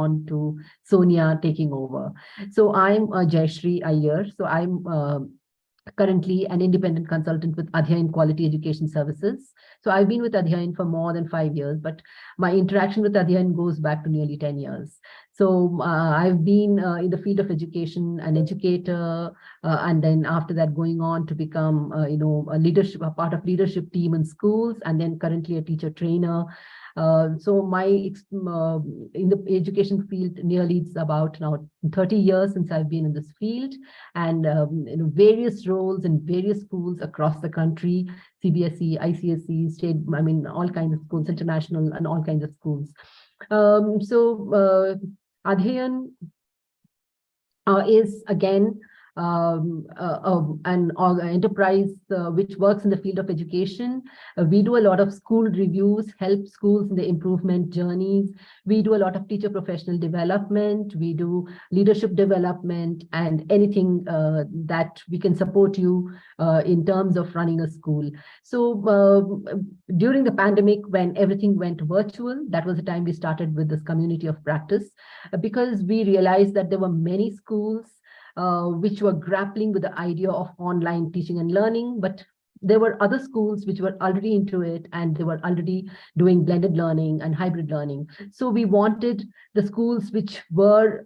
on to Sonia taking over. So I'm Jayashree Iyer. So I'm currently an independent consultant with Adhyayan Quality Education Services. So I've been with Adhyayan for more than 5 years, but my interaction with Adhyayan goes back to nearly 10 years. So I've been in the field of education, an educator, and then after that going on to become, a part of leadership team in schools, and then currently a teacher trainer. So my in the education field, nearly it's about now 30 years since I've been in this field, and various roles in various schools across the country, CBSE, ICSE, state, I mean, all kinds of schools, international and all kinds of schools. Adhyayan is again an enterprise which works in the field of education. We do a lot of school reviews, help schools in the improvement journeys. We do a lot of teacher professional development. We do leadership development and anything that we can support you in terms of running a school. So during the pandemic, when everything went virtual, that was the time we started with this community of practice, because we realized that there were many schools which were grappling with the idea of online teaching and learning, but there were other schools which were already into it, and they were already doing blended learning and hybrid learning. So we wanted the schools which were,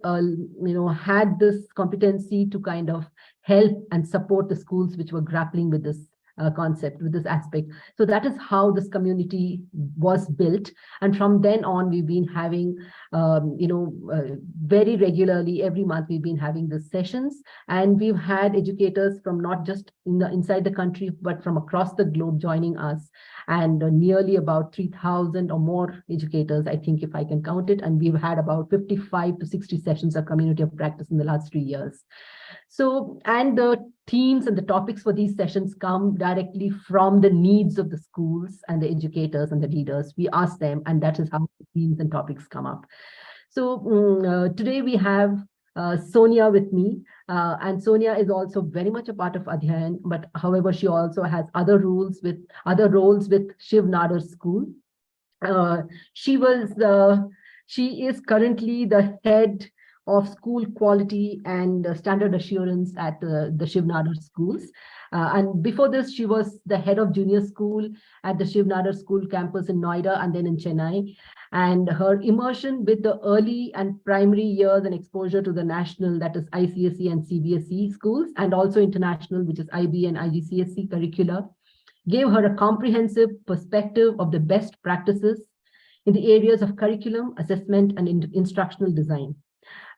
had this competency to kind of help and support the schools which were grappling with this concept, with this aspect. So that is how this community was built. And from then on, we've been having, very regularly, every month, we've been having these sessions. And we've had educators from not just inside the country, but from across the globe joining us. And nearly about 3,000 or more educators, I think, if I can count it. And we've had about 55 to 60 sessions of community of practice in the last 3 years. So, and the themes and the topics for these sessions come directly from the needs of the schools and the educators and the leaders. We ask them, and that is how the themes and topics come up. So today we have Sonia with me, and Sonia is also very much a part of Adhyayan, but however, she also has other roles with Shiv Nadar School. She is currently the head of school quality and standard assurance at the Shiv Nadar schools. And before this, she was the head of junior school at the Shiv Nadar school campus in Noida and then in Chennai. And her immersion with the early and primary years and exposure to the national, that is ICSE and CBSE schools, and also international, which is IB and IGCSE curricula, gave her a comprehensive perspective of the best practices in the areas of curriculum, assessment, and instructional design.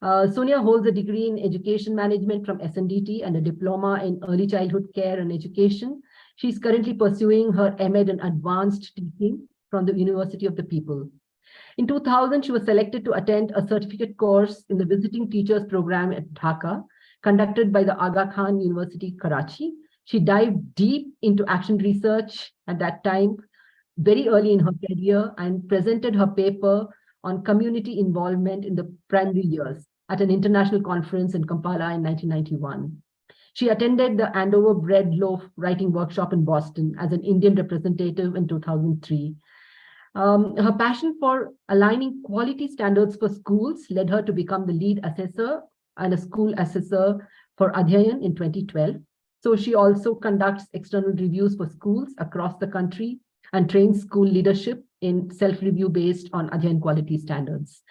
Sonia holds a degree in education management from SNDT and a diploma in early childhood care and education. She's currently pursuing her MEd in advanced teaching from the University of the People. In 2000, she was selected to attend a certificate course in the Visiting Teachers Program at Dhaka, conducted by the Aga Khan University, Karachi. She dived deep into action research at that time, very early in her career, and presented her paper on community involvement in the primary years at an international conference in Kampala in 1991. She attended the Andover Bread Loaf writing workshop in Boston as an Indian representative in 2003. Her passion for aligning quality standards for schools led her to become the lead assessor and a school assessor for Adhyayan in 2012. So she also conducts external reviews for schools across the country and trains school leadership in self-review based on Adhyayan quality standards.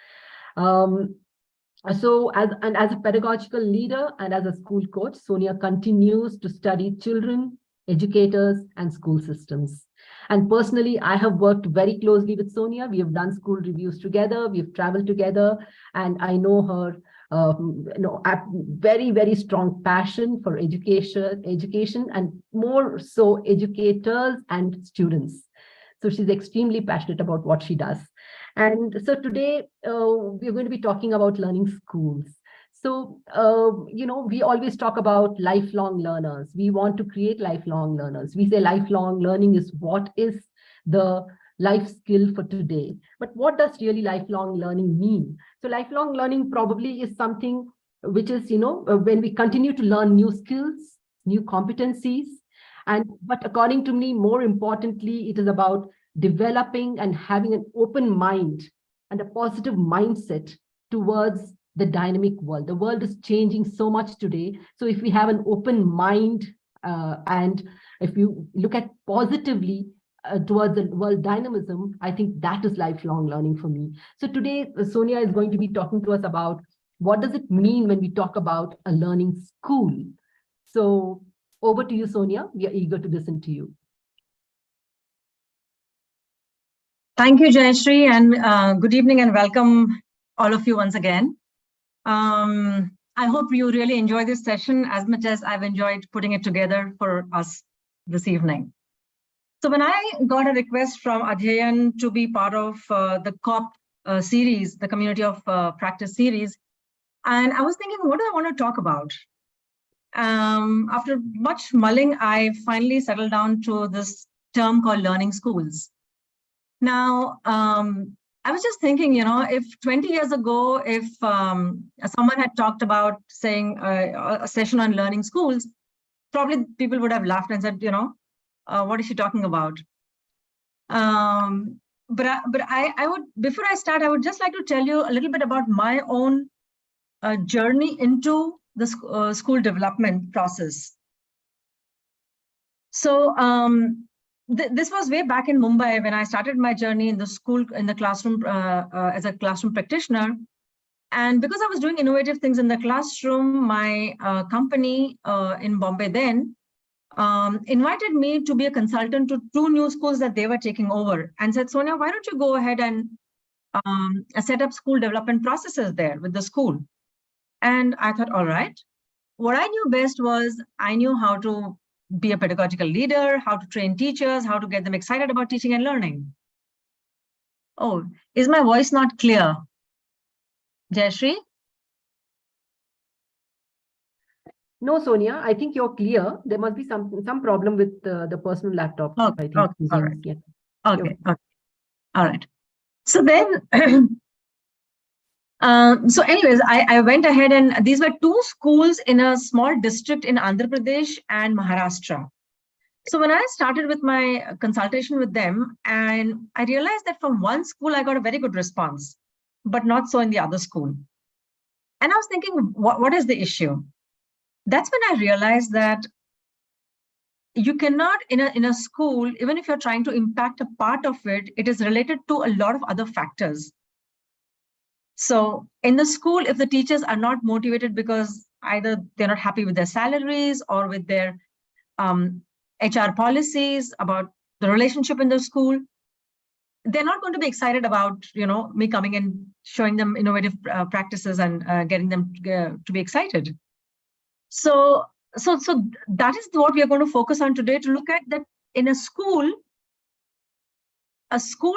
As a pedagogical leader and as a school coach, Sonia continues to study children, educators, and school systems. And personally, I have worked very closely with Sonia. We have done school reviews together. We've traveled together, and I know her a very, very strong passion for education, and more so educators and students. So she's extremely passionate about what she does. And so today we're going to be talking about learning schools. So, we always talk about lifelong learners. We want to create lifelong learners. We say lifelong learning is what is the life skill for today. But what does really lifelong learning mean? So lifelong learning probably is something which is, when we continue to learn new skills, new competencies. But according to me, more importantly, it is about developing and having an open mind and a positive mindset towards the dynamic world. The world is changing so much today. So if we have an open mind and if you look at positively towards the world dynamism, I think that is lifelong learning for me. So today, Sonia is going to be talking to us about what does it mean when we talk about a learning school. So over to you, Sonia. We are eager to listen to you. Thank you, Jayashree, and good evening and welcome all of you once again. I hope you really enjoy this session as much as I've enjoyed putting it together for us this evening. So when I got a request from Adhyayan to be part of the COP series, the Community of Practice series, and I was thinking, what do I want to talk about? After much mulling, I finally settled down to this term called learning schools. Now, I was just thinking, if 20 years ago, if someone had talked about saying a session on learning schools, probably people would have laughed and said, what is she talking about? But I would, before I start, I would just like to tell you a little bit about my own journey into the school development process. So this was way back in Mumbai when I started my journey in the school, in the classroom, as a classroom practitioner. And because I was doing innovative things in the classroom, my company in Bombay then invited me to be a consultant to 2 new schools that they were taking over and said, Sonia, why don't you go ahead and set up school development processes there with the school? And I thought, all right. What I knew best was I knew how to be a pedagogical leader, how to train teachers, how to get them excited about teaching and learning. Oh, is my voice not clear? Jayashree? No, Sonia, I think you're clear. There must be some problem with the personal laptop. Okay, I think. okay, all right. Yeah. Okay, okay, all right. So then, so anyways, I went ahead and these were 2 schools in a small district in Andhra Pradesh and Maharashtra. So when I started with my consultation with them, and I realized that from one school, I got a very good response, but not so in the other school. And I was thinking, what is the issue? That's when I realized that you cannot, in a school, even if you're trying to impact a part of it, it is related to a lot of other factors. So in the school, if the teachers are not motivated because either they're not happy with their salaries or with their HR policies about the relationship in the school, they're not going to be excited about, me coming and showing them innovative practices and getting them to be excited. So that is what we are going to focus on today, to look at that in a school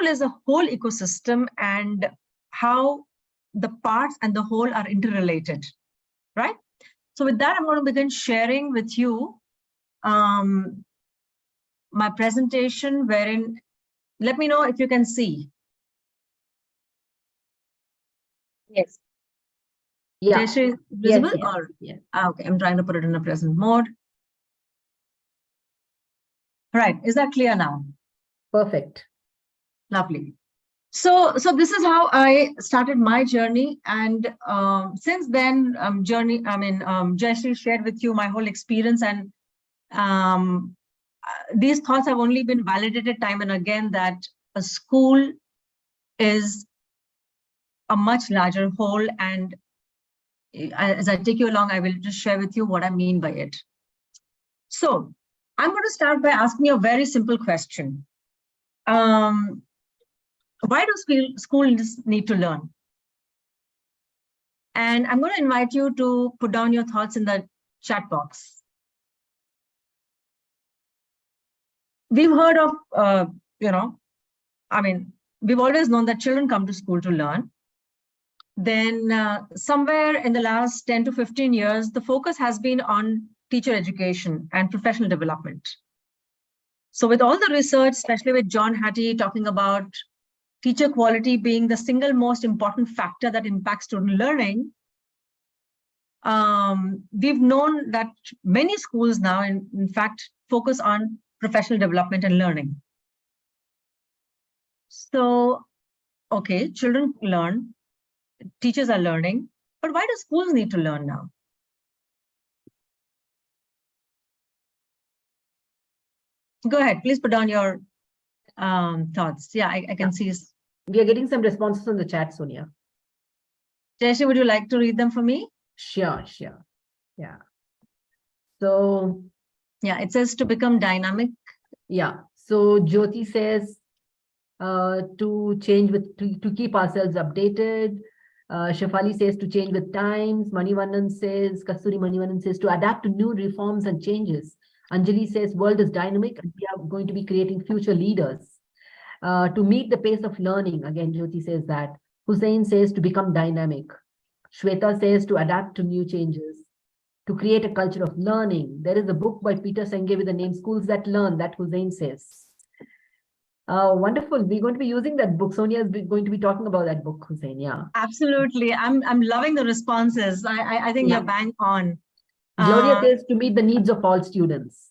is a whole ecosystem and how the parts and the whole are interrelated, right? So with that, I'm going to begin sharing with you my presentation, wherein, let me know if you can see. Yes. Yeah. Jayashree, visible? Yes, Or yes. okay, I'm trying to put it in a present mode. Right, is that clear now? Perfect. Lovely. So this is how I started my journey, and since then, Jayashree shared with you my whole experience, and these thoughts have only been validated time and again that a school is a much larger whole, and as I take you along, I will just share with you what I mean by it. So I'm going to start by asking you a very simple question. Why do schools need to learn? And I'm going to invite you to put down your thoughts in the chat box. We've heard of, we've always known that children come to school to learn. Then somewhere in the last 10 to 15 years, the focus has been on teacher education and professional development. So with all the research, especially with John Hattie talking about teacher quality being the single most important factor that impacts student learning, we've known that many schools now, in fact, focus on professional development and learning. So, okay, children learn. teachers are learning, but why do schools need to learn now? Go ahead, please put down your thoughts. Yeah, I can see. We are getting some responses on the chat, Sonia. Jayashree, would you like to read them for me? Sure. Yeah. So, yeah, it says to become dynamic. Yeah. So Jyoti says to change to keep ourselves updated. Shafali says to change with times. Kasturi Manivannan says to adapt to new reforms and changes. Anjali says world is dynamic and we are going to be creating future leaders. To meet the pace of learning, again, Jyoti says that. Hussein says to become dynamic. Shweta says to adapt to new changes. To create a culture of learning. There is a book by Peter Senge with the name Schools That Learn, that Hussein says. Wonderful. We're going to be using that book. Sonia is going to be talking about that book, Hussein. Yeah. Absolutely. I'm loving the responses. I think you're bang on. Gloria says to meet the needs of all students.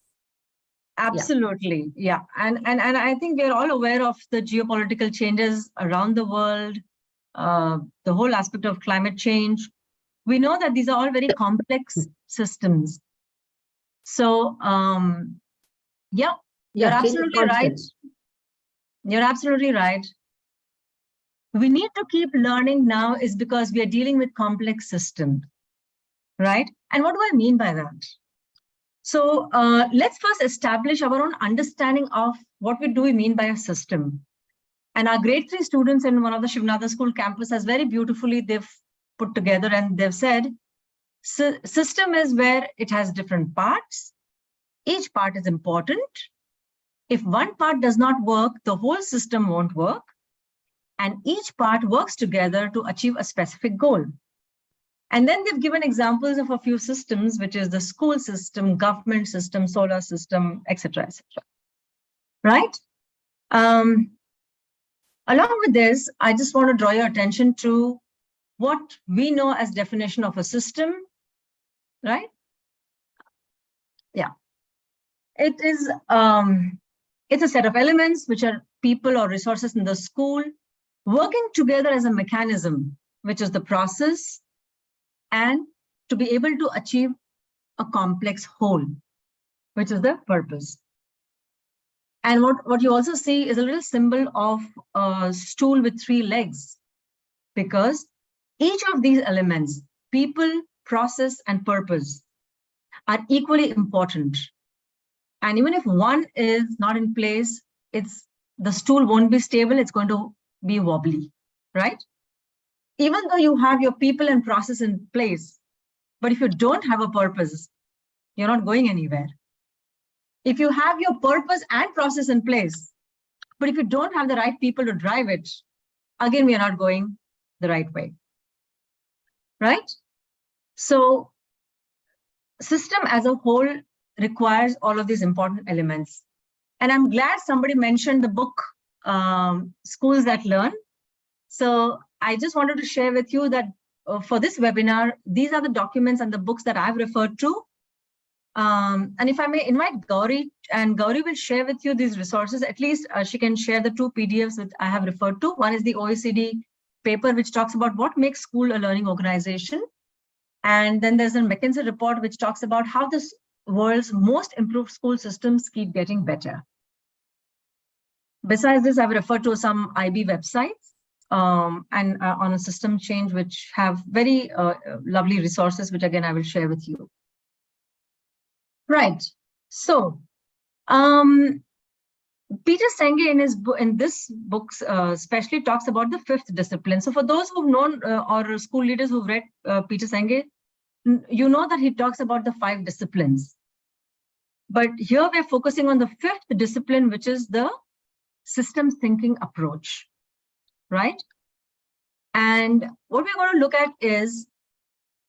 Absolutely. Yeah. And I think we're all aware of the geopolitical changes around the world, the whole aspect of climate change. We know that these are all very complex systems. So, yeah, you're absolutely right. You're absolutely right. We need to keep learning now is because we are dealing with complex systems, right? And what do I mean by that? So let's first establish our own understanding of what do we mean by a system. And our grade 3 students in one of the Shivnadar School campus has very beautifully, they've put together and they've said, system is where it has different parts. Each part is important. If one part does not work, the whole system won't work. And each part works together to achieve a specific goal. And then they've given examples of a few systems, which is the school system, government system, solar system, etc., etc. Right? Along with this, I just want to draw your attention to what we know as definition of a system, right? Yeah. It is, it's a set of elements which are people or resources in the school working together as a mechanism, which is the process, and to be able to achieve a complex whole, which is the purpose. And what you also see is a little symbol of a stool with 3 legs, because each of these elements, people, process, and purpose, are equally important. And even if one is not in place, the stool won't be stable, it's going to be wobbly, right? Even though you have your people and process in place, but if you don't have a purpose, you're not going anywhere. If you have your purpose and process in place, but if you don't have the right people to drive it, again, we are not going the right way, right? So system as a whole requires all of these important elements. And I'm glad somebody mentioned the book, Schools That Learn. So I just wanted to share with you that for this webinar, these are the documents and the books that I've referred to. And if I may invite Gauri, and Gauri will share with you these resources. At least she can share the 2 PDFs that I have referred to. One is the OECD paper, which talks about what makes school a learning organization. And then there's a McKinsey report, which talks about how the world's most improved school systems keep getting better. Besides this, I've referred to some IB websites and on a system change, which have very lovely resources, which again, I will share with you. Right. So, Peter Senge in this book especially talks about the 5th discipline. So for those who've known or school leaders who've read Peter Senge, you know that he talks about the 5 disciplines. But here we're focusing on the 5th discipline, which is the systems thinking approach, right? And what we're going to look at is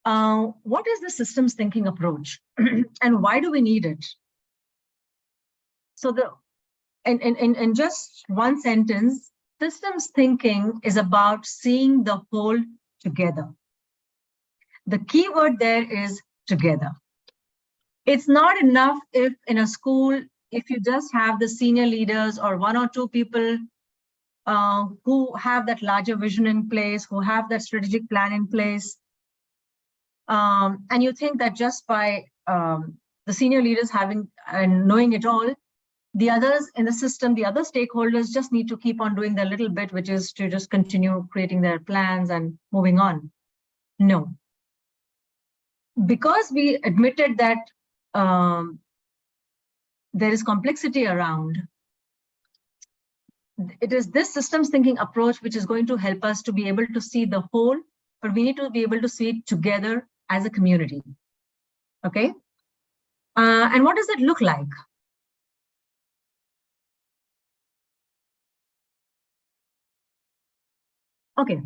what is the systems thinking approach and why do we need it? So in just one sentence, systems thinking is about seeing the whole together. The key word there is together. It's not enough if in a school, if you just have the senior leaders or 1 or 2 people who have that larger vision in place, who have that strategic plan in place. And you think that just by the senior leaders having and knowing it all, the others in the system, the other stakeholders just need to keep on doing their little bit, which is to just continue creating their plans and moving on. No. Because we admitted that there is complexity around, it is this systems thinking approach which is going to help us to be able to see the whole, but we need to be able to see it together as a community. Okay. And what does it look like? Okay.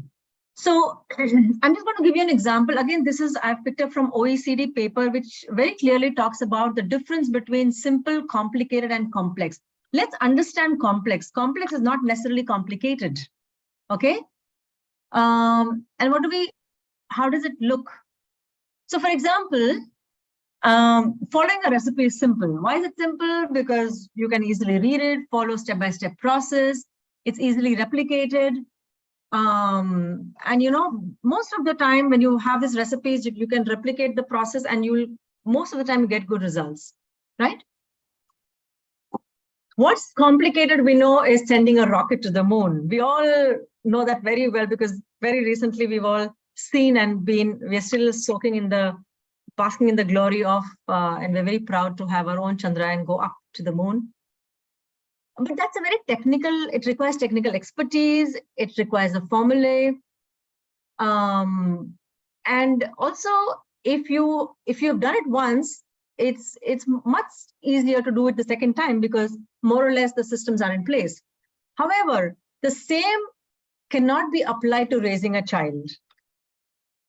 So I'm just going to give you an example. Again, this is, I've picked up from OECD paper, which very clearly talks about the difference between simple, complicated, and complex. Let's understand complex. Complex is not necessarily complicated. Okay. And how does it look? So for example, following a recipe is simple. Why is it simple? Because you can easily read it, follow step-by-step process. It's easily replicated. And most of the time when you have these recipes, you can replicate the process and most of the time you get good results, right? What's complicated, we know, is sending a rocket to the moon. We all know that very well because very recently we've all seen and we're still basking in the glory of, and we're very proud to have our own Chandrayaan go up to the moon. But that's a very technical, it requires technical expertise, it requires a formulae. And also, if you've done it once, it's much easier to do it the second time because more or less the systems are in place. However, the same cannot be applied to raising a child,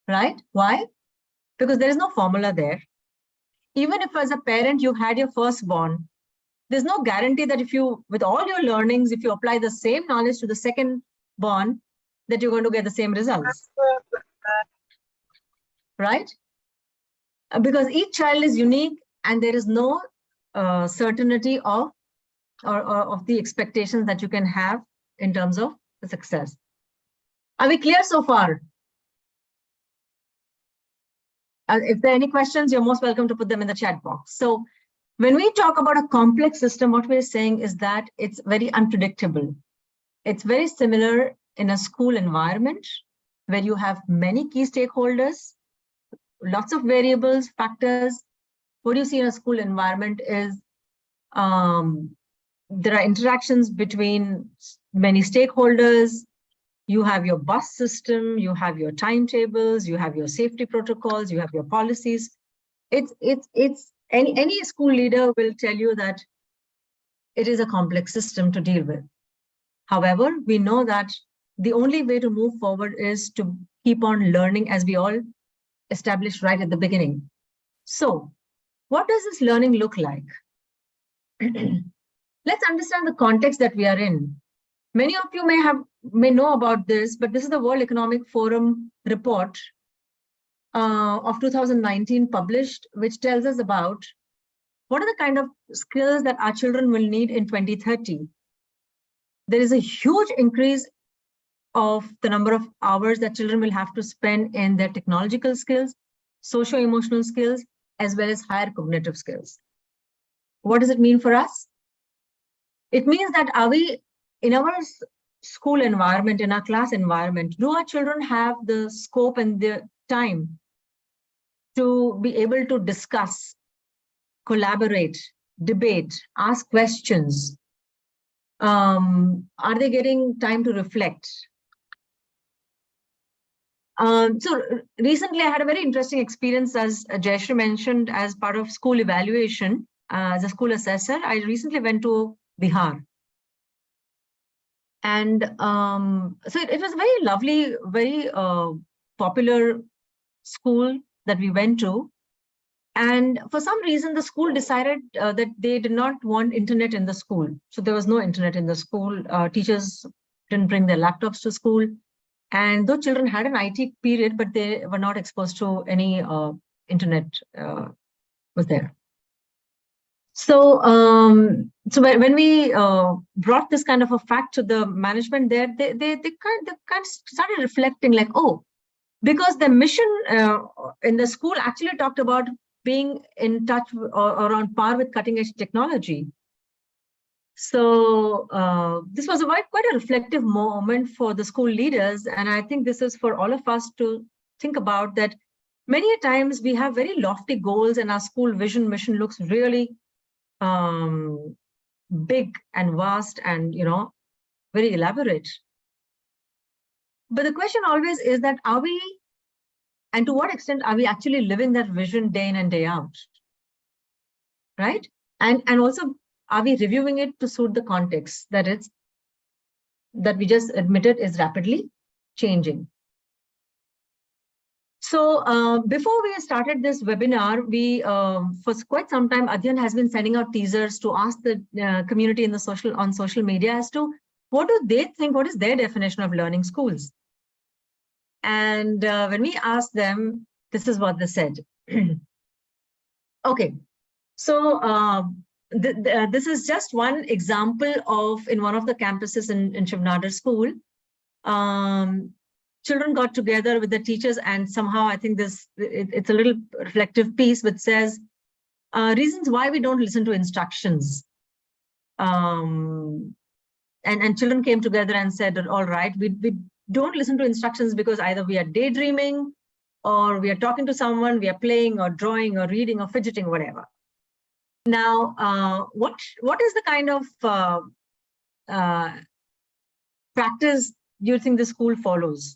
right? Why? Because there is no formula there. Even if as a parent you had your firstborn, there's no guarantee that with all your learnings, if you apply the same knowledge to the second born, that you're going to get the same results, right? Because each child is unique and there is no certainty of the expectations that you can have in terms of the success. Are we clear so far? If there are any questions, you're most welcome to put them in the chat box. So when we talk about a complex system, what we're saying is that it's very unpredictable. It's very similar in a school environment where you have many key stakeholders, lots of variables, factors. What you see in a school environment is there are interactions between many stakeholders. You have your bus system, you have your timetables, you have your safety protocols, you have your policies. Any school leader will tell you that it is a complex system to deal with. However, we know that the only way to move forward is to keep on learning, as we all established right at the beginning. So what does this learning look like? Let's understand the context that we are in. Many of you may know about this, but this is the World Economic Forum report of 2019 published, which tells us about what are the kind of skills that our children will need in 2030. There is a huge increase of the number of hours that children will have to spend in their technological skills, socio-emotional skills, as well as higher cognitive skills. What does it mean for us? It means that are we, in our school environment, in our class environment, do our children have the scope and the time to be able to discuss, collaborate, debate, ask questions? Are they getting time to reflect? So recently I had a very interesting experience, as Jayashree mentioned, as part of school evaluation, as a school assessor. I recently went to Bihar. And so it was a very lovely, very popular school that we went to. And for some reason, the school decided that they did not want internet in the school. So there was no internet in the school. Teachers didn't bring their laptops to school. And those children had an IT period, but they were not exposed to any internet was there. So when we brought this kind of a fact to the management there, they kind of started reflecting like, oh, because the mission in the school actually talked about being in touch or on par with cutting edge technology. So this was quite a reflective moment for the school leaders. And I think this is for all of us to think about that. Many times we have very lofty goals and our school mission looks really big and vast and, very elaborate. But the question always is that are we, and to what extent are we actually living that vision day in and day out, right? And also, are we reviewing it to suit the context that we just admitted is rapidly changing? So before we started this webinar, we for quite some time, Adhyayan has been sending out teasers to ask the community in the on social media as to what do they think, what is their definition of learning schools? And when we asked them, this is what they said. Okay, so this is just one example of in one of the campuses in Shiv Nadar school. Children got together with the teachers, and somehow I think it's a little reflective piece which says reasons why we don't listen to instructions. And children came together and said that, all right, we don't listen to instructions because either we are daydreaming or we are talking to someone, we are playing or drawing or reading or fidgeting, whatever. Now, what is the kind of practice do you think the school follows?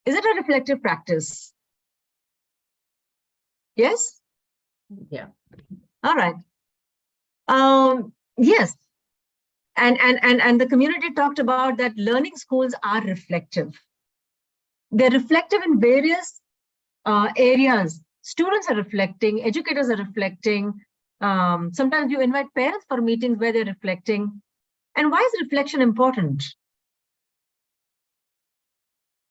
Is it a reflective practice? Yes? Yeah. All right. Yes. And the community talked about that learning schools are reflective. They're reflective in various areas. Students are reflecting, educators are reflecting. Sometimes you invite parents for meetings where they're reflecting. And why is reflection important?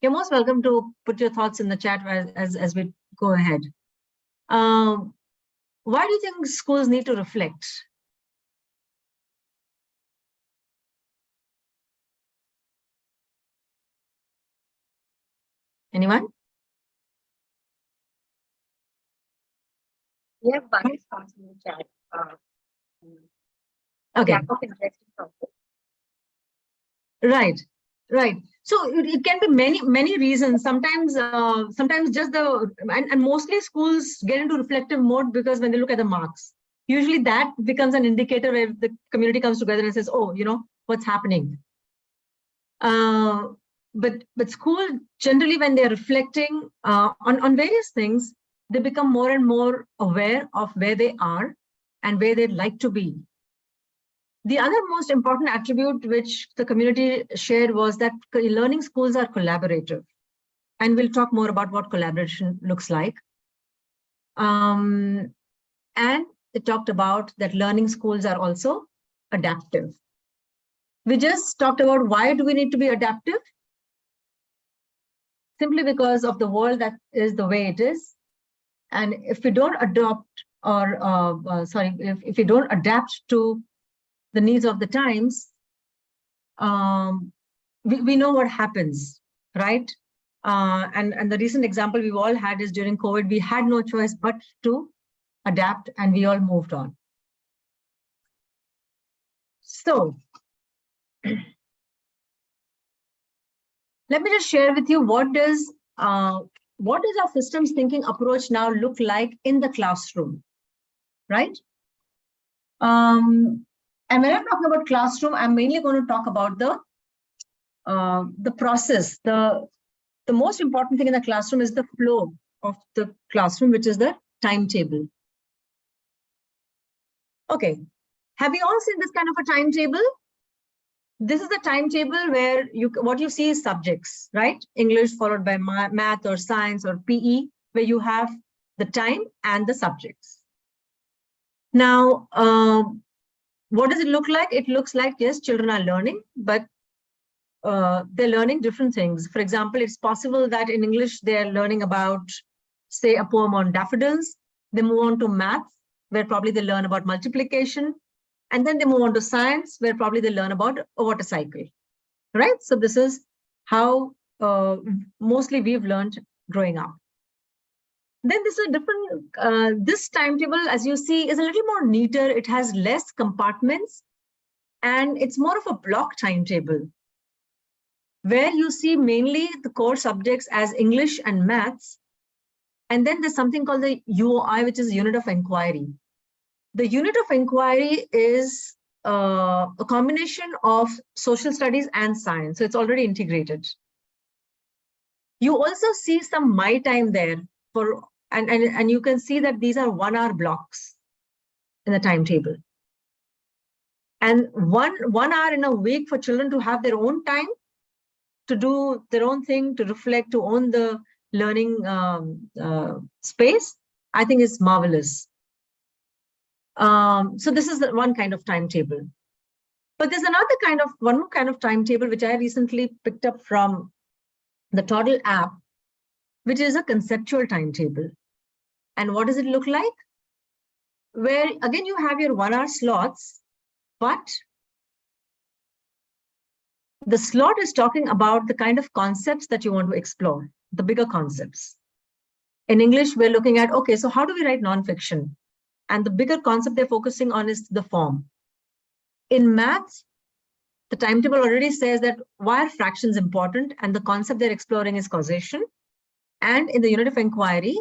You're most welcome to put your thoughts in the chat as we go ahead. Why do you think schools need to reflect? Anyone? We have one response in the chat. Okay. Lack of interest in topic. Right. Right. So it can be many reasons. Sometimes just and mostly schools get into reflective mode because when they look at the marks, usually that becomes an indicator where the community comes together and says, oh, what's happening. But school generally, when they're reflecting on various things, they become more and more aware of where they are and where they'd like to be. The other most important attribute which the community shared was that learning schools are collaborative. And we'll talk more about what collaboration looks like. And it talked about that learning schools are also adaptive. We just talked about why do we need to be adaptive? Simply because of the world that is the way it is. And if we don't adopt if we don't adapt to the needs of the times, we know what happens, right? And the recent example we've all had is during COVID, we had no choice but to adapt and we all moved on. So let me just share with you what does our systems thinking approach now look like in the classroom, right? And when I'm talking about classroom, I'm mainly going to talk about the process. The most important thing in the classroom is the flow of the classroom, which is the timetable. Okay, have you all seen this kind of a timetable? This is the timetable where what you see is subjects, right? English followed by math or science or PE, where you have the time and the subjects. Now, what does it look like? It looks like, yes, children are learning, but they're learning different things. For example, it's possible that in English, they're learning about, say, a poem on daffodils. They move on to maths, where probably they learn about multiplication. And then they move on to science, where probably they learn about a water cycle, right? So this is how mostly we've learned growing up. Then this is a different, this timetable, as you see, is a little more neater. It has less compartments, and it's more of a block timetable, where you see mainly the core subjects as English and maths. And then there's something called the UOI, which is unit of inquiry. The unit of inquiry is a combination of social studies and science. So it's already integrated. You also see some my time there for, and you can see that these are 1 hour blocks in the timetable. And one hour in a week for children to have their own time, to do their own thing, to reflect, to own the learning space, I think is marvelous. So this is one kind of timetable. But there's one more kind of timetable, which I recently picked up from the Toddle app, which is a conceptual timetable. And what does it look like? Where, again, you have your 1 hour slots, but the slot is talking about the kind of concepts that you want to explore, the bigger concepts. In English, we're looking at, okay, so how do we write nonfiction? And the bigger concept they're focusing on is the form. In maths, the timetable already says that why are fractions important, and the concept they're exploring is causation. And in the unit of inquiry,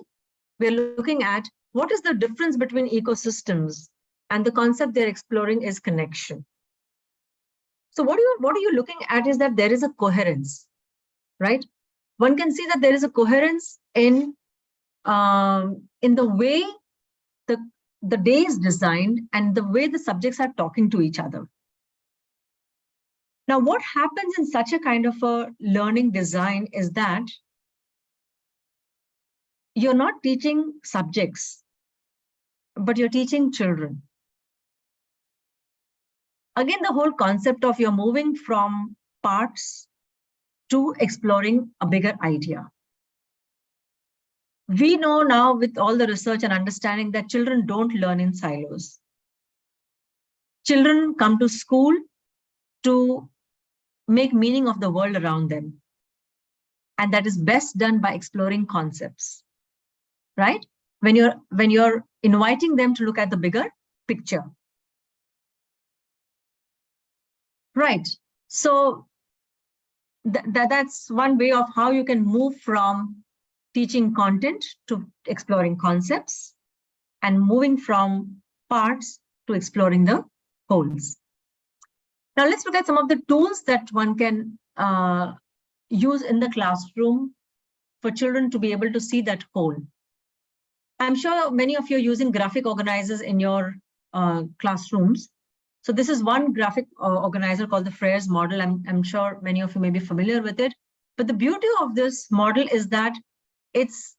we're looking at what is the difference between ecosystems, and the concept they're exploring is connection. So what are you looking at is that there is a coherence, right? One can see that there is a coherence in the way the day is designed and the way the subjects are talking to each other. Now, what happens in such a kind of a learning design is that you're not teaching subjects, but you're teaching children. Again, the whole concept of you're moving from parts to exploring a bigger idea. We know now with all the research and understanding that children don't learn in silos. Children come to school to make meaning of the world around them. And that is best done by exploring concepts, right? When you're inviting them to look at the bigger picture. Right. So that's one way of how you can move from teaching content to exploring concepts, and moving from parts to exploring the wholes. Now let's look at some of the tools that one can use in the classroom for children to be able to see that whole. I'm sure many of you are using graphic organizers in your classrooms. So this is one graphic organizer called the Frere's model. I'm sure many of you may be familiar with it. But the beauty of this model is that it's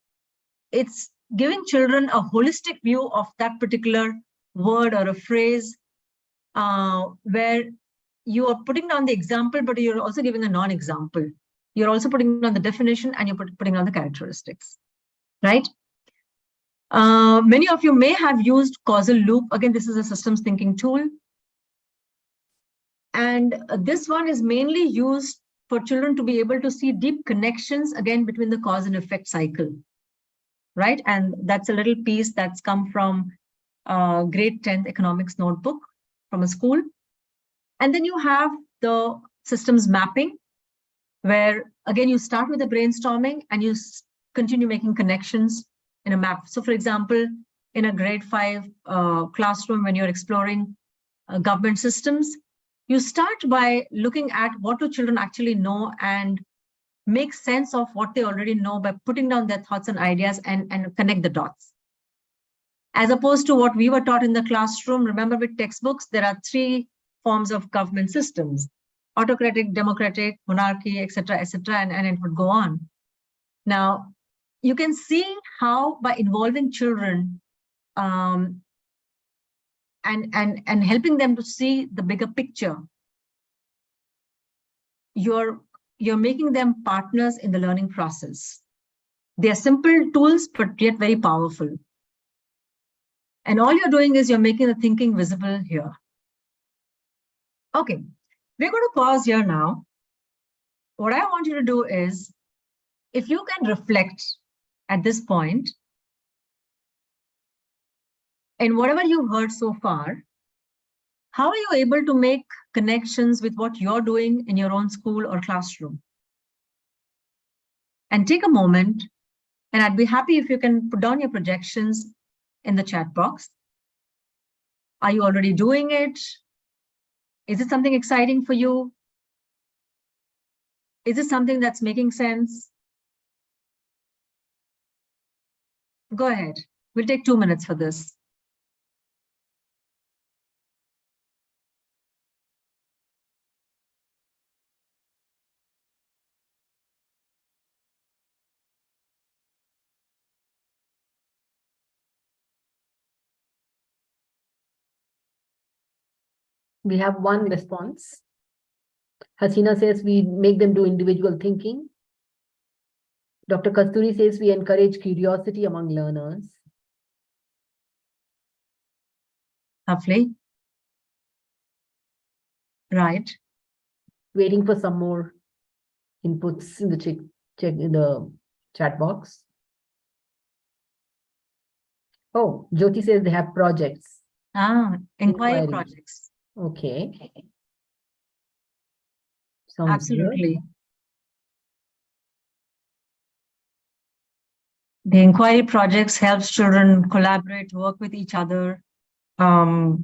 giving children a holistic view of that particular word or a phrase, where you are putting down the example, but you're also giving a non-example. You're also putting down the definition, and you're putting down the characteristics, right? Many of you may have used causal loop. Again, this is a systems thinking tool. And this one is mainly used for children to be able to see deep connections, again, between the cause and effect cycle, right? And that's a little piece that's come from grade 10th economics notebook from a school. And then you have the systems mapping, where, again, you start with the brainstorming and you continue making connections in a map. So, for example, in a grade 5 classroom, when you're exploring government systems, you start by looking at what do children actually know and make sense of what they already know by putting down their thoughts and ideas and connect the dots. As opposed to what we were taught in the classroom, remember with textbooks, there are 3 forms of government systems: autocratic, democratic, monarchy, etc., and it would go on. Now, you can see how by involving children and helping them to see the bigger picture, you're making them partners in the learning process. They are simple tools, but yet very powerful. And all you're doing is you're making the thinking visible here. Okay, we're going to pause here now. What I want you to do is, if you can reflect at this point, in whatever you've heard so far, how are you able to make connections with what you're doing in your own school or classroom? And take a moment, and I'd be happy if you can put down your projections in the chat box. Are you already doing it? Is it something exciting for you? Is it something that's making sense? Go ahead. We'll take 2 minutes for this. We have one response. Hasina says we make them do individual thinking. Dr. Kasturi says we encourage curiosity among learners. Lovely. Right. Waiting for some more inputs in the in the chat box. Oh, Jyoti says they have projects. Inquiry projects. Okay. Sounds Absolutely. good. The inquiry projects helps children collaborate, work with each other. Also,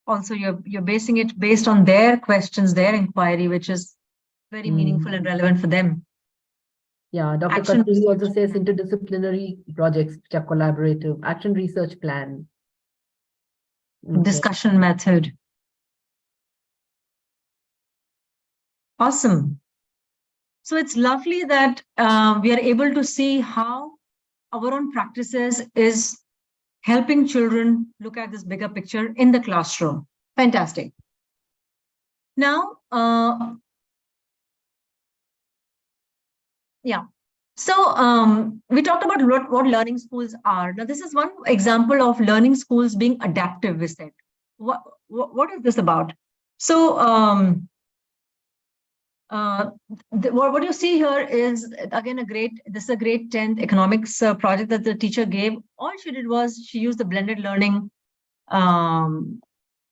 you're basing it based on their questions, their inquiry, which is very meaningful and relevant for them. Yeah, Dr. Action Kasturi also research. says interdisciplinary projects which are collaborative, action research plan. Okay. Discussion method. Awesome. So it's lovely that we are able to see how our own practices is helping children look at this bigger picture in the classroom. Fantastic. Now, yeah. So we talked about what learning schools are. Now, this is one example of learning schools being adaptive, we said. What is this about? So what you see here is, again, this is a grade 10th economics project that the teacher gave. All she did was she used the blended learning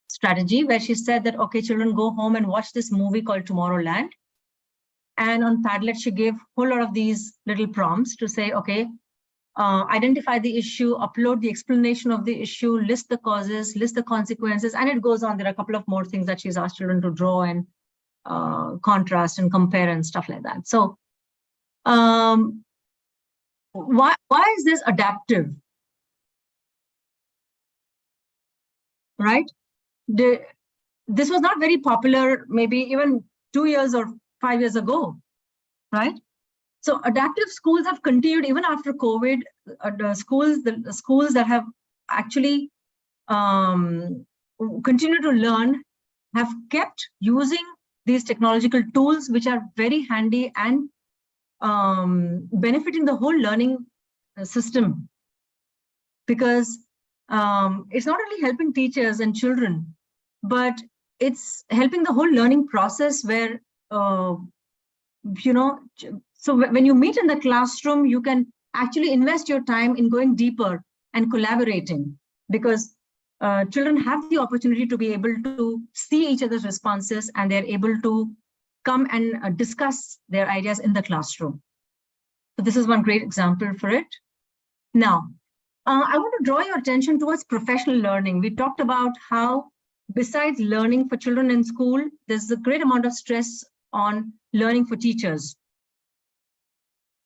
strategy, where she said that, okay, children, go home and watch this movie called Tomorrowland. And on Padlet, she gave a whole lot of these little prompts to say, okay, identify the issue, upload the explanation of the issue, list the causes, list the consequences, and it goes on. There are a couple of more things that she's asked children to draw and contrast and compare and stuff like that. So why is this adaptive? Right? This was not very popular, maybe even 2 years or 5 years ago, right? So adaptive schools have continued even after COVID. The schools that have actually continued to learn have kept using these technological tools, which are very handy and benefiting the whole learning system, because it's not only helping teachers and children, but it's helping the whole learning process where, so when you meet in the classroom, you can actually invest your time in going deeper and collaborating, because children have the opportunity to be able to see each other's responses, and they're able to come and discuss their ideas in the classroom. So this is one great example for it. Now, I want to draw your attention towards professional learning. We talked about how, besides learning for children in school, there's a great amount of stress on learning for teachers.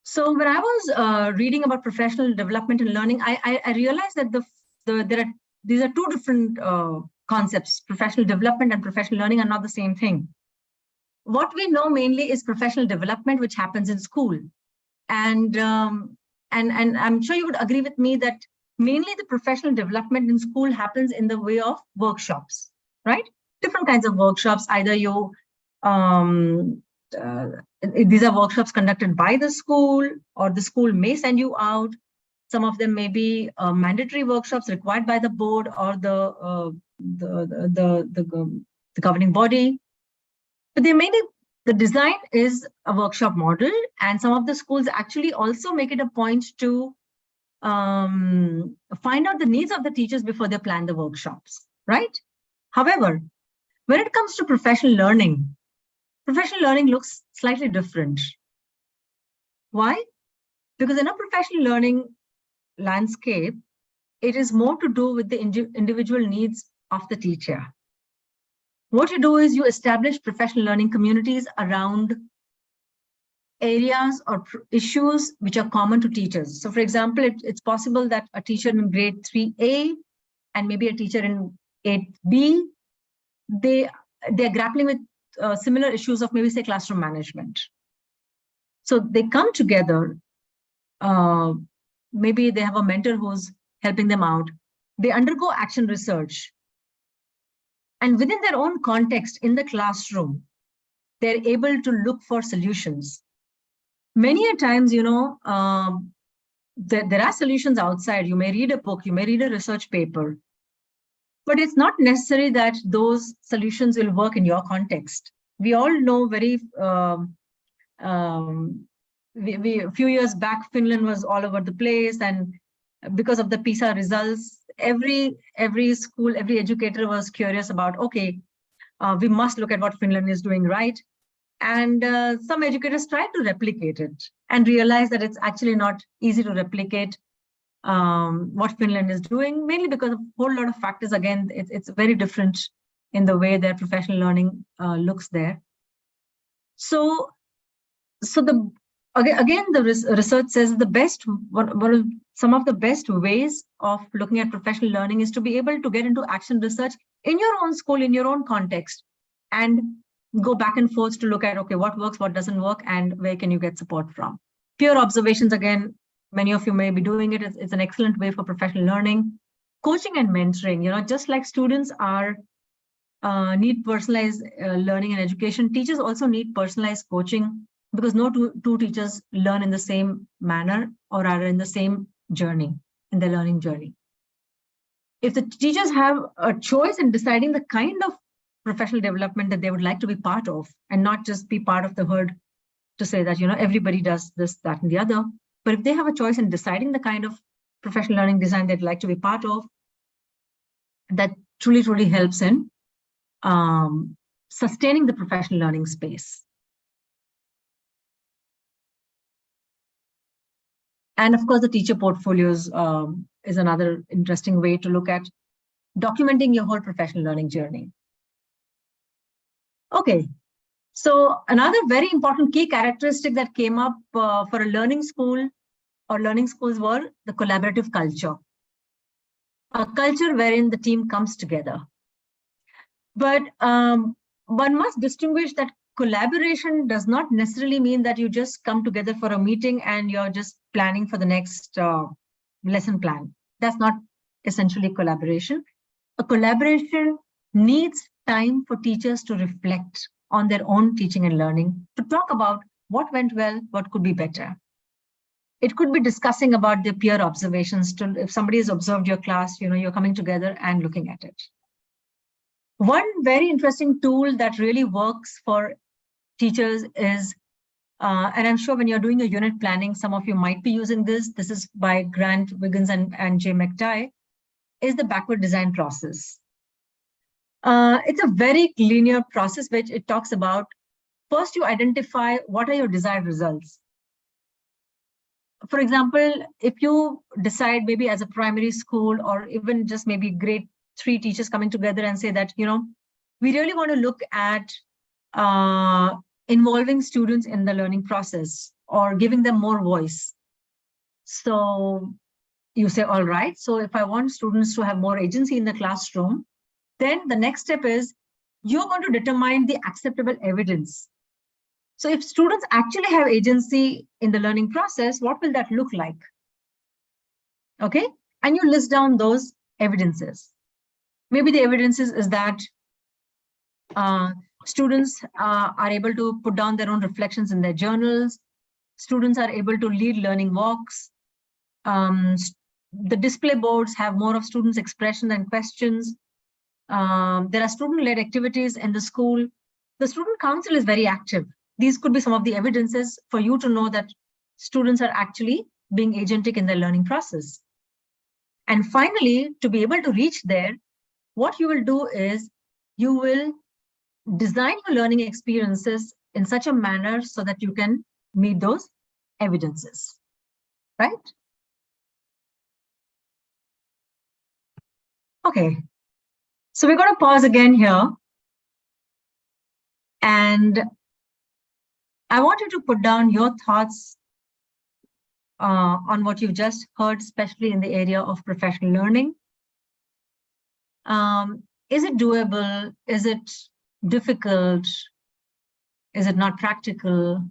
So when I was reading about professional development and learning, I realized that these are two different concepts. Professional development and professional learning are not the same thing. What we know mainly is professional development, which happens in school. And I'm sure you would agree with me that mainly the professional development in school happens in the way of workshops, right? Different kinds of workshops. Either you these are workshops conducted by the school, or the school may send you out, Some of them may be mandatory workshops required by the board or the governing body. But they made it, the design is a workshop model, and some of the schools actually also make it a point to find out the needs of the teachers before they plan the workshops, right? However, when it comes to professional learning looks slightly different. Why? Because in a professional learning landscape, it is more to do with the individual needs of the teacher. What you do is you establish professional learning communities around areas or issues which are common to teachers. So for example, it's possible that a teacher in grade 3A and maybe a teacher in 8B, they're grappling with similar issues of maybe say classroom management. So they come together, maybe they have a mentor who's helping them out. They undergo action research. And within their own context in the classroom, they're able to look for solutions. Many a times, you know, there are solutions outside. You may read a book, you may read a research paper, but it's not necessary that those solutions will work in your context. We all know a few years back, Finland was all over the place, and because of the PISA results, every school, every educator was curious about, okay, we must look at what Finland is doing right. And some educators tried to replicate it and realized that it's actually not easy to replicate what Finland is doing, mainly because of a whole lot of factors. Again, it's very different in the way that professional learning looks there. So the research says some of the best ways of looking at professional learning is to be able to get into action research in your own school, in your own context, and go back and forth to look at, okay, what works, what doesn't work, and where can you get support from. Peer observations, again, many of you may be doing it. It's an excellent way for professional learning. Coaching and mentoring, you know, just like students need personalized learning and education, teachers also need personalized coaching, because no two teachers learn in the same manner or are in the same journey, in their learning journey. If the teachers have a choice in deciding the kind of professional development that they would like to be part of, and not just be part of the herd to say that, you know, everybody does this, that, and the other. But if they have a choice in deciding the kind of professional learning design they'd like to be part of, that truly, truly helps in sustaining the professional learning space. And of course, the teacher portfolios is another interesting way to look at documenting your whole professional learning journey. Okay, so another very important key characteristic that came up for a learning school or learning schools were the collaborative culture. A culture wherein the team comes together. But one must distinguish that collaboration does not necessarily mean that you just come together for a meeting and you're just planning for the next lesson plan. That's not essentially collaboration. A collaboration needs time for teachers to reflect on their own teaching and learning, to talk about what went well, what could be better. It could be discussing about their peer observations. If somebody has observed your class, you know, you're coming together and looking at it. One very interesting tool that really works for teachers is, and I'm sure when you're doing your unit planning, some of you might be using this. This is by Grant Wiggins and Jay McTighe, is the backward design process. It's a very linear process, which it talks about. First, you identify what are your desired results. For example, if you decide maybe as a primary school or even just maybe grade 3 teachers coming together and say that, you know, we really want to look at involving students in the learning process or giving them more voice. So you say, all right, so if I want students to have more agency in the classroom, then the next step is you're going to determine the acceptable evidence. So if students actually have agency in the learning process, what will that look like? Okay, and you list down those evidences. Maybe the evidences is that students are able to put down their own reflections in their journals. Students are able to lead learning walks. The display boards have more of students' expression than questions. There are student-led activities in the school. The student council is very active. These could be some of the evidences for you to know that students are actually being agentic in their learning process. And finally, to be able to reach there, what you will do is you will design your learning experiences in such a manner so that you can meet those evidences, right? Okay, so we're going to pause again here. And I want you to put down your thoughts on what you've just heard, especially in the area of professional learning. Is it doable? Is it difficult? Is it not practical?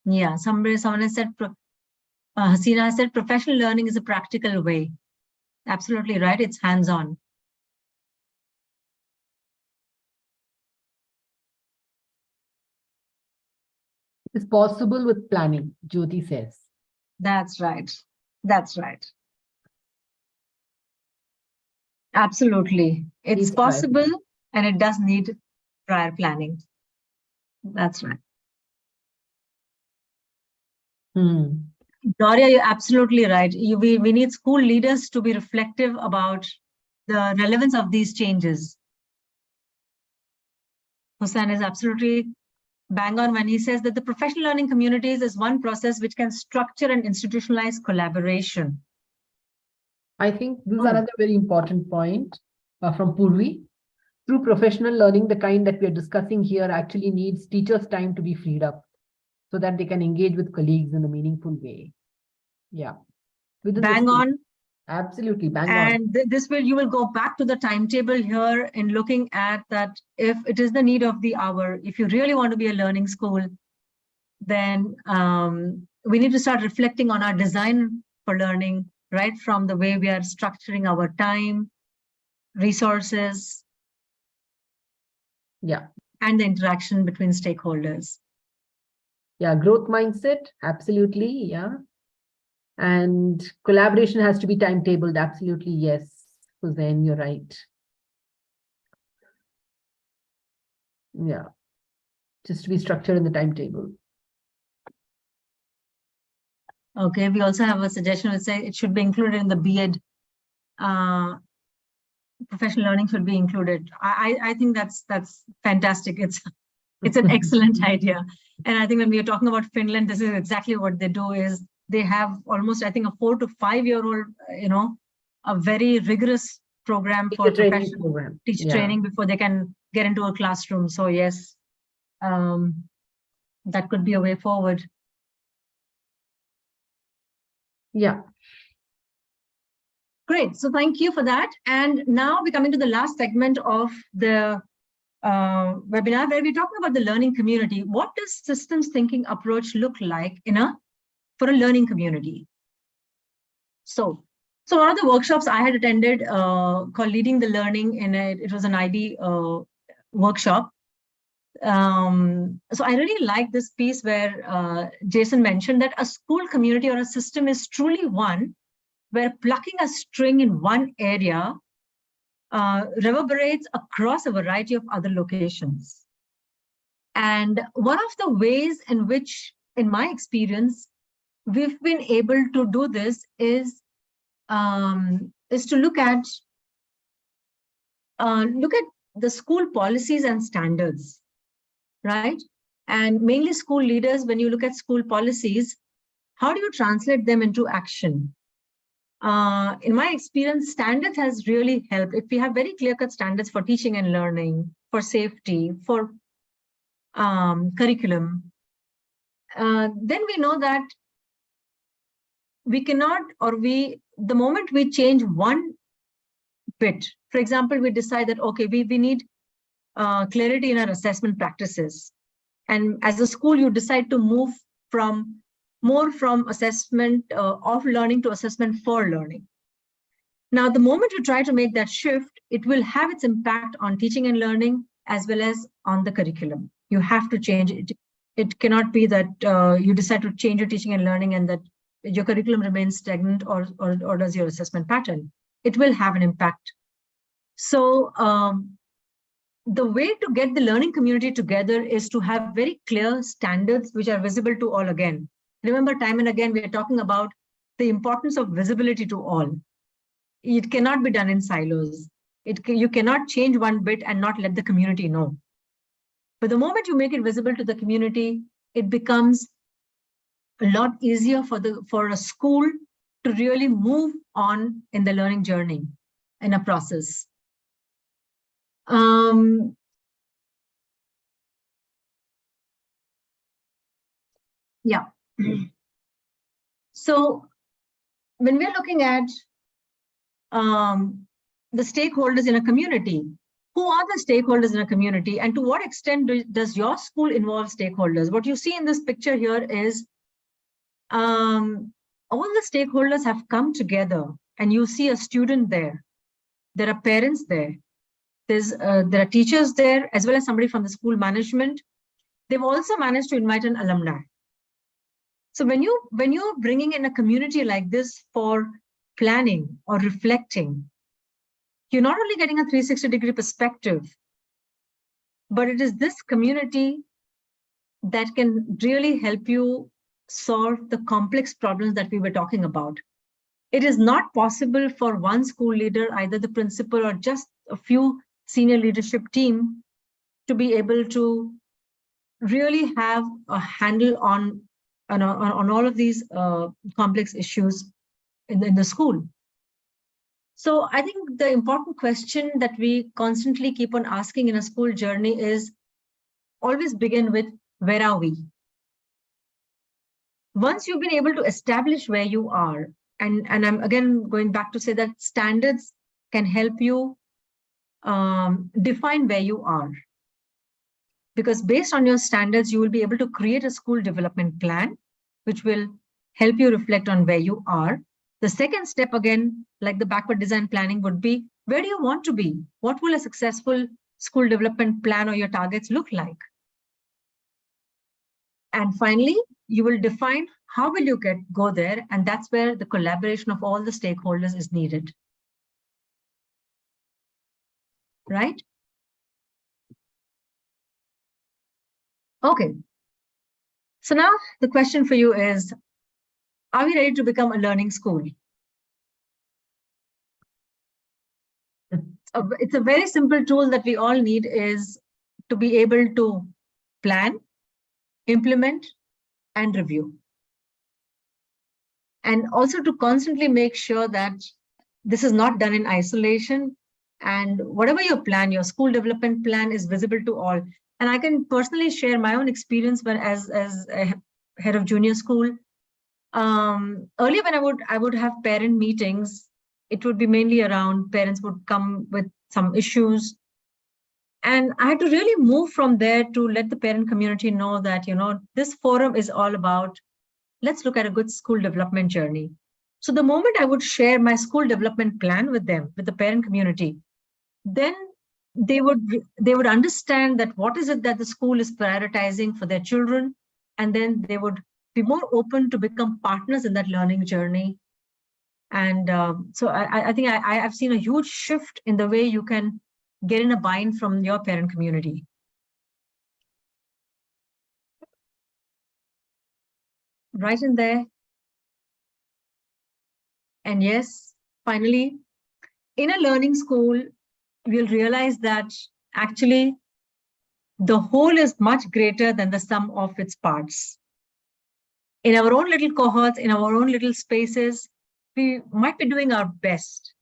Yeah, someone has said, Hasina has said, professional learning is a practical way. Absolutely right, it's hands-on. It's possible with planning, Jyoti says. That's right. That's right. Absolutely. It's possible and it does need prior planning. That's right. Gloria, you're absolutely right. We need school leaders to be reflective about the relevance of these changes. Hussain is absolutely bang on when he says that the professional learning communities is one process which can structure and institutionalize collaboration. I think this is another very important point from Purvi. Through professional learning, the kind that we are discussing here actually needs teachers' time to be freed up so that they can engage with colleagues in a meaningful way. Yeah. Bang on. Absolutely, bang on. And this will, you will go back to the timetable here in looking at that if it is the need of the hour, if you really want to be a learning school, then we need to start reflecting on our design for learning, right from the way we are structuring our time, resources, and the interaction between stakeholders. Yeah, growth mindset, absolutely, yeah. And collaboration has to be timetabled, absolutely, yes. Hussain, you're right. Yeah, just to be structured in the timetable. Okay, we also have a suggestion which says it should be included in the B.Ed. Professional learning should be included. I think that's fantastic. It's an excellent idea. And I think when we are talking about Finland, this is exactly what they do is they have almost, I think, a 4 to 5 year old, a very rigorous program for professional teacher training before they can get into a classroom. So yes, that could be a way forward. Yeah. Great. So thank you for that. And now we're coming to the last segment of the webinar where we're talking about the learning community. What does systems thinking approach look like for a learning community? So one of the workshops I had attended called Leading the Learning it was an IB workshop. So I really like this piece where Jason mentioned that a school community or a system is truly one where plucking a string in one area reverberates across a variety of other locations. And one of the ways in which, in my experience, we've been able to do this is to look at the school policies and standards, right? And mainly school leaders, when you look at school policies, how do you translate them into action? In my experience, standards has really helped. If we have very clear-cut standards for teaching and learning, for safety, for curriculum, then we know that we cannot, the moment we change one bit, for example, we decide that, okay, we need clarity in our assessment practices. And as a school, you decide to move more from assessment of learning to assessment for learning. Now, the moment you try to make that shift, it will have its impact on teaching and learning as well as on the curriculum. You have to change it. It cannot be that you decide to change your teaching and learning and that your curriculum remains stagnant or does your assessment pattern. It will have an impact. So the way to get the learning community together is to have very clear standards which are visible to all again. Remember, time and again, we are talking about the importance of visibility to all. It cannot be done in silos. You cannot change one bit and not let the community know. But the moment you make it visible to the community, it becomes a lot easier for a school to really move on in the learning journey in a process. Yeah. So when we're looking at the stakeholders in a community, who are the stakeholders in a community, and to what extent does your school involve stakeholders? What you see in this picture here is all the stakeholders have come together, and you see a student there. There are parents there. There are teachers there, as well as somebody from the school management. They've also managed to invite an alumni. So when you're bringing in a community like this for planning or reflecting, you're not only getting a 360-degree perspective, but it is this community that can really help you solve the complex problems that we were talking about. It is not possible for one school leader, either the principal or just a few senior leadership team, to be able to really have a handle on all of these complex issues in the school. So I think the important question that we constantly keep on asking in a school journey is always begin with, where are we? Once you've been able to establish where you are, and I'm again going back to say that standards can help you define where you are. Because based on your standards, you will be able to create a school development plan, which will help you reflect on where you are. The second step, again, like the backward design planning, would be, where do you want to be? What will a successful school development plan or your targets look like? And finally, you will define how will you go there, and that's where the collaboration of all the stakeholders is needed. Right? Okay. So now the question for you is, are we ready to become a learning school? It's a very simple tool that we all need, is to be able to plan, implement, and review. And also to constantly make sure that this is not done in isolation. And whatever your plan, your school development plan, is visible to all. And I can personally share my own experience when as a head of junior school. Earlier, when I would have parent meetings, it would be mainly around parents would come with some issues. And I had to really move from there to let the parent community know that, this forum is all about, let's look at a good school development journey. So the moment I would share my school development plan with them, with the parent community, then they would understand that what is it that the school is prioritizing for their children, and then they would be more open to become partners in that learning journey. And so I think I've seen a huge shift in the way you can get in a buy-in from your parent community. Right in there. And yes, finally, in a learning school, we'll realize that actually the whole is much greater than the sum of its parts. In our own little cohorts, in our own little spaces, we might be doing our best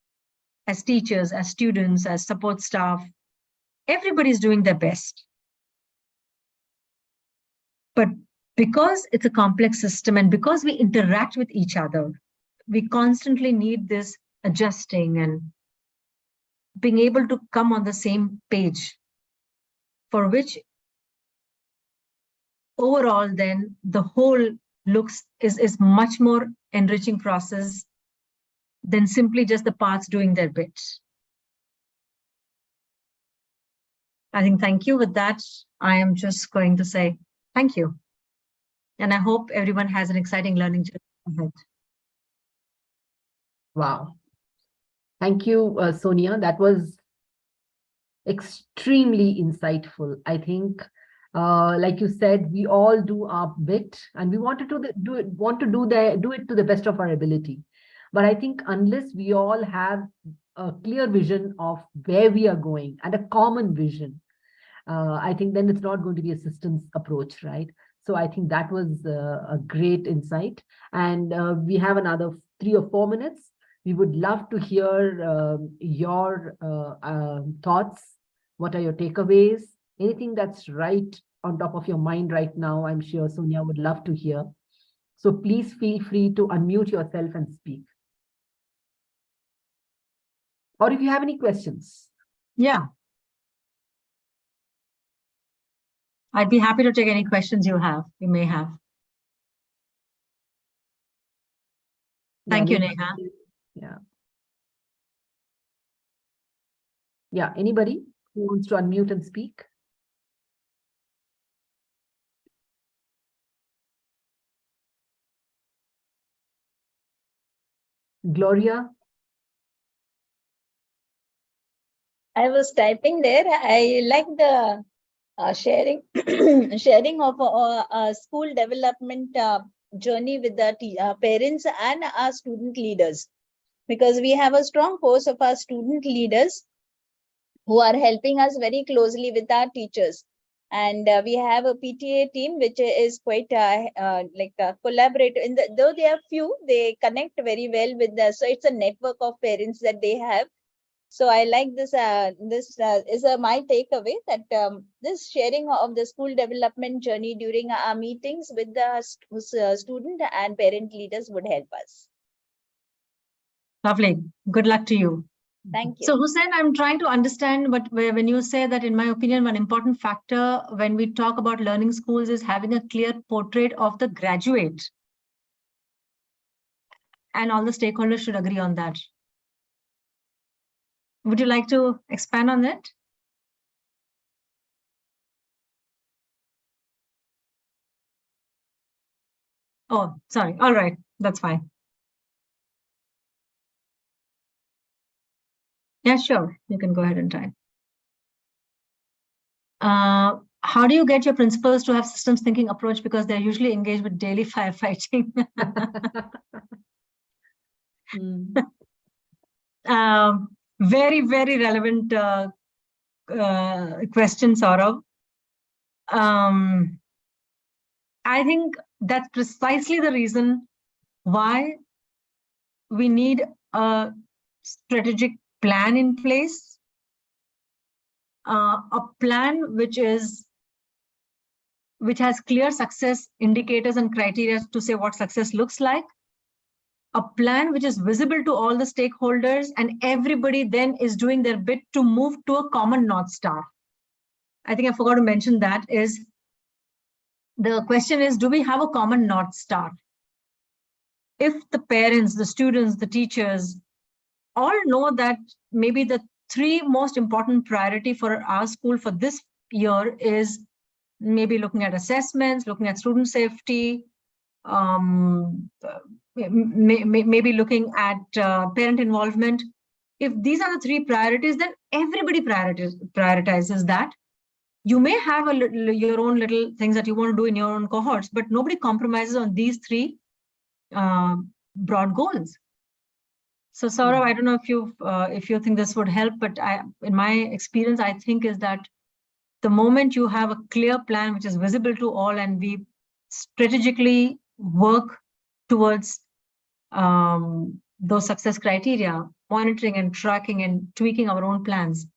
as teachers, as students, as support staff. Everybody's doing their best. But because it's a complex system and because we interact with each other, we constantly need this adjusting and being able to come on the same page, for which overall then the whole is much more enriching process than simply just the parts doing their bit. I think thank you. With that, I am just going to say thank you. And I hope everyone has an exciting learning journey ahead. Wow. Thank you, Sonia. That was extremely insightful. I think, like you said, we all do our bit, and we want to do it to the best of our ability. But I think unless we all have a clear vision of where we are going and a common vision, I think then it's not going to be a systems approach, right? So I think that was a great insight. And we have another 3 or 4 minutes. We would love to hear your thoughts. What are your takeaways? Anything that's right on top of your mind right now, I'm sure Sonia would love to hear. So please feel free to unmute yourself and speak. Or if you have any questions. Yeah. I'd be happy to take any questions you may have. Thank you, Neha. Yeah. Yeah, anybody who wants to unmute and speak? Gloria? I was typing there. I like the sharing sharing of school development journey with the parents and our student leaders, because we have a strong force of our student leaders who are helping us very closely with our teachers. And we have a PTA team which is quite collaborative. Though they are few, they connect very well with the. So it's a network of parents that they have. So I like this. This is my takeaway, that this sharing of the school development journey during our meetings with the student and parent leaders would help us. Lovely. Good luck to you. Thank you. So Hussain, I'm trying to understand, but when you say that, in my opinion, one important factor when we talk about learning schools is having a clear portrait of the graduate. And all the stakeholders should agree on that. Would you like to expand on that? Oh, sorry. All right. That's fine. Yeah, sure. You can go ahead and type. How do you get your principals to have systems thinking approach? Because they're usually engaged with daily firefighting. Very, very relevant question, Saurav. I think that's precisely the reason why we need a strategic plan in place, a plan which has clear success indicators and criteria to say what success looks like, a plan which is visible to all the stakeholders, and everybody then is doing their bit to move to a common North Star. I think I forgot to mention that. Is the question is, do we have a common North Star? If the parents, the students, the teachers all know that maybe the 3 most important priority for our school for this year is maybe looking at assessments, looking at student safety, maybe looking at parent involvement. If these are the 3 priorities, then everybody prioritizes that. You may have your own little things that you want to do in your own cohorts, but nobody compromises on these 3 broad goals. So Saurav, I don't know if you think this would help, but in my experience, I think is that the moment you have a clear plan which is visible to all, and we strategically work towards those success criteria, monitoring and tracking and tweaking our own plans,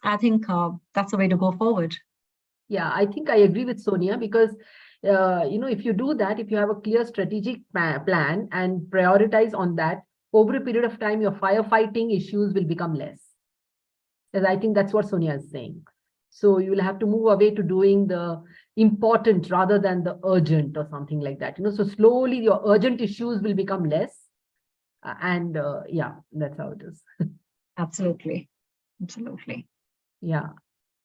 I think that's the way to go forward. Yeah, I think I agree with Sonia, because if you do that, if you have a clear strategic plan and prioritize on that, over a period of time, your firefighting issues will become less. And I think that's what Sonia is saying. So you will have to move away to doing the important rather than the urgent or something like that. So slowly your urgent issues will become less, Yeah, that's how it is. Absolutely. Absolutely. Yeah.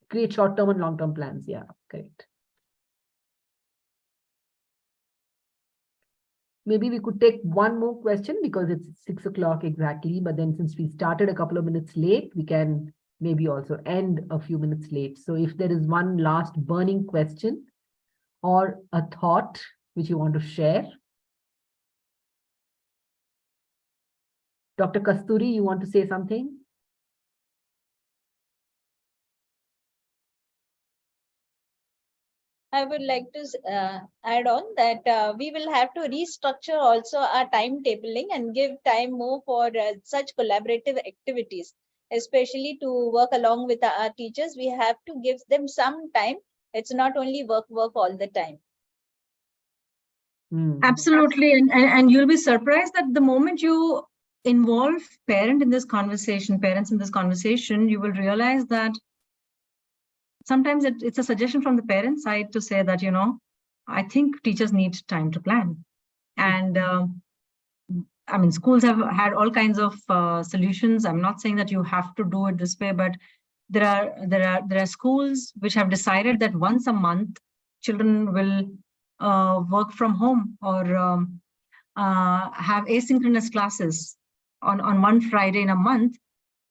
Create short-term and long-term plans. Yeah, correct. Maybe we could take one more question because it's 6 o'clock exactly. But then since we started a couple of minutes late, we can maybe also end a few minutes late. So if there is one last burning question or a thought which you want to share. Dr. Kasturi, you want to say something? I would like to add on that we will have to restructure also our timetabling and give time more for such collaborative activities, especially to work along with our teachers. We have to give them some time. It's not only work all the time. Absolutely. And you'll be surprised that the moment you involve parents in this conversation, you will realize that sometimes it's a suggestion from the parent side to say that, I think teachers need time to plan. And I mean, schools have had all kinds of solutions. I'm not saying that you have to do it this way, but there are schools which have decided that once a month, children will work from home or have asynchronous classes on one Friday in a month,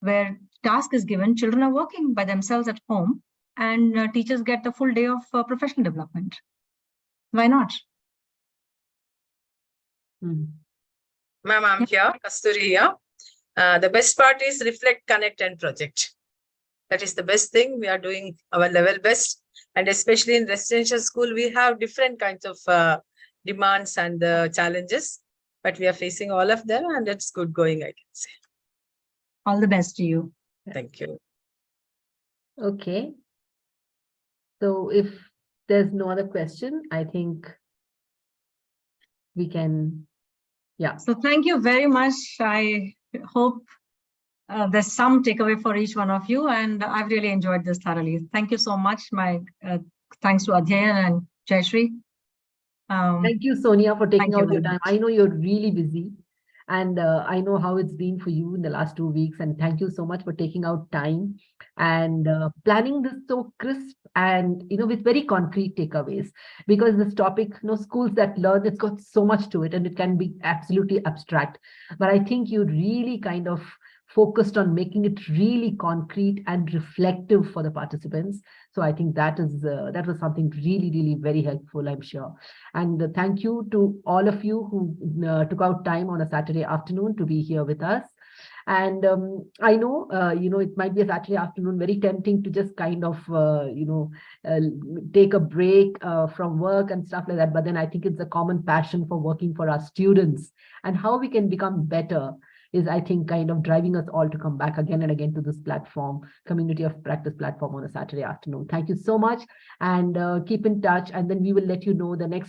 where task is given, children are working by themselves at home, and teachers get a full day of professional development. Why not? Ma'am, I'm here, Kasturi here. The best part is reflect, connect, and project. That is the best thing. We are doing our level best. And especially in residential school, we have different kinds of demands and challenges, but we are facing all of them, and it's good going, I can say. All the best to you. Thank you. Okay. So if there's no other question, I think we can, yeah. So thank you very much. I hope there's some takeaway for each one of you, and I've really enjoyed this thoroughly. Thank you so much. My thanks to Adhyayan and Jayashree. Thank you, Sonia, for taking out your very time. much. I know you're really busy, and I know how it's been for you in the last 2 weeks. And thank you so much for taking out time and planning this so crisp and, with very concrete takeaways. Because this topic, schools that learn, it's got so much to it and it can be absolutely abstract. But I think you really kind of focused on making it really concrete and reflective for the participants. So I think that was something really, really very helpful, I'm sure. And thank you to all of you who took out time on a Saturday afternoon to be here with us. And I know, it might be a Saturday afternoon, very tempting to just kind of, take a break from work and stuff like that. But then I think it's a common passion for working for our students and how we can become better is, I think, kind of driving us all to come back again and again to this platform, Community of Practice platform on a Saturday afternoon. Thank you so much, and keep in touch. And then we will let you know the next